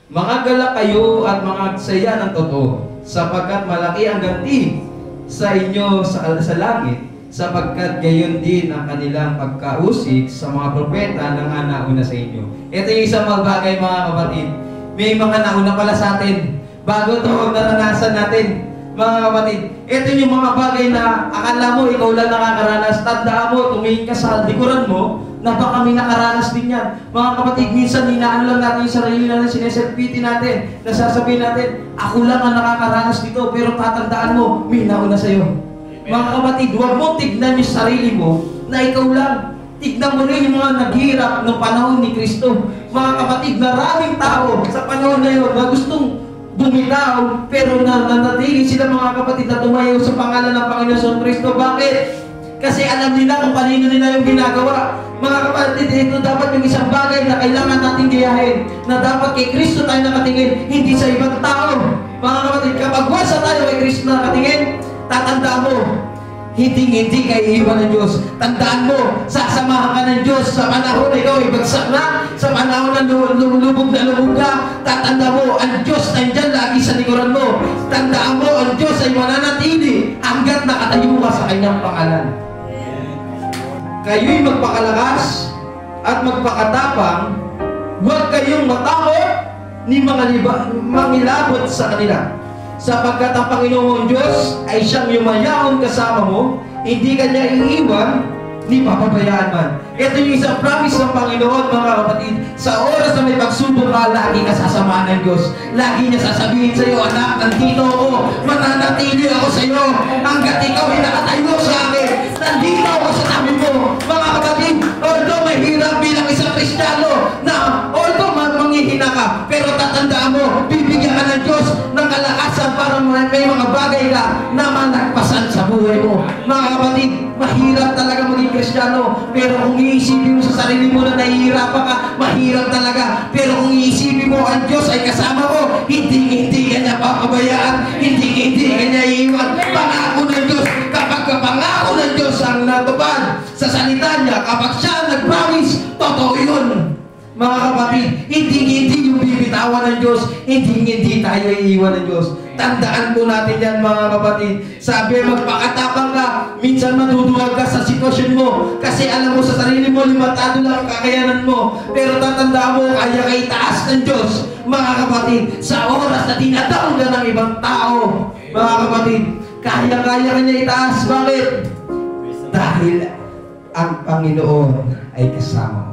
Mga galak kayo at mga agsaya ng totoo, sapagkat malaki ang ganti sa inyo sa langit, sapagkat gayon din ang kanilang pagkausig sa mga propeta na nga nauna sa inyo. Ito yung isang mga bagay, mga kapatid. May mga nauna pala sa atin bago ito ang naranasan natin, mga kapatid. Ito yung mga bagay na akala mo ikaw lang nakakaranas. Tandaan mo, tumingin ka sa likuran mo na baka may nakaranas din yan. Mga kapatid, minsan hinaano lang natin yung sarili natin, sineselfie natin, nasasabihin natin, ako lang ang nakakaranas dito, pero tatandaan mo, may nauna sa'yo. Mga kapatid, huwag mo tignan yung sarili mo na ikaw lang. Tignan mo rin yung mga naghirap ng panahon ni Kristo. Mga kapatid, maraming tao sa panahon na yun na gustong bumitaw, pero nanatili sila, mga kapatid, na tumayo sa pangalan ng Panginoon Kristo. Bakit? Kasi alam nila kung kanino nila yung ginagawa. Mga kapatid, ito dapat yung isang bagay na kailangan natin gayahin, na dapat kay Kristo tayo nakatingin, hindi sa ibang tao. Mga kapatid, kapag wasa tayo kay Kristo nakatingin, tatandaan mo, hindi kayo iiwan ng Diyos. Tandaan mo, sasamahan ka ng Diyos sa panahon na ikaw ibagsak na, sa panahon na lubog ka. Tatandaan mo, ang Diyos nandyan lagi sa likuran mo. Tandaan mo, ang Diyos ay mananatili hanggat nakatayo ka sa kanyang pangalan. Kayo'y magpakalakas at magpakatapang, huwag kayong matakot ni mangilabot sa kanila. Sapagkat ang Panginoon Diyos ay siyang yumayaon kasama mo, hindi kanya iiwan, ni papabayaan man. Ito yung isang promise ng Panginoon, mga kapatid. Sa oras na may pagsubok ka, lagi ka sasamahan ng Diyos. Lagi niya sasabihin sa iyo, anak, nandito ako, mananatili ako sa iyo, hanggat ikaw ay nakatayo sa akin, nandito ako sa tabi mo. Mga kapatid, although mahirap bilang isang Kristiyano, na although manghihina ka, pero tatandaan mo, bibigyan ka ng Diyos ng kalakasan para may mga bagay ka na malagpasan sa buhay mo. Mga kapatid, mahirap talaga maging Kristiyano, pero kung iisipin mo sa sarili mo na nahihirapan ka, mahirap talaga. Pero kung iisipin mo ang Diyos ay kasama mo, hindi ka niya papabayaan, hindi ka niya iiwan. Pangako ng Diyos, kapag pangako ng Diyos ang natupad sa salita niya, kapag siya nag-promise, totoo yun. Mga kapatid, hindi yung bibitawan ng Diyos, hindi tayo iiwan ng Diyos. Tandaan po natin yan, mga kapatid. Sabi, magpakatapang ka, minsan maduduwag ka sa sitwasyon mo, kasi alam mo sa sarili mo, limitado lang ang kakayanan mo. Pero tatandaan mo, kaya ka itaas ng Diyos, mga kapatid, sa oras na tinatawag ka ng ibang tao. Mga kapatid, kaya ka niya itaas. Bakit? Dahil ang Panginoon ay kasama mo.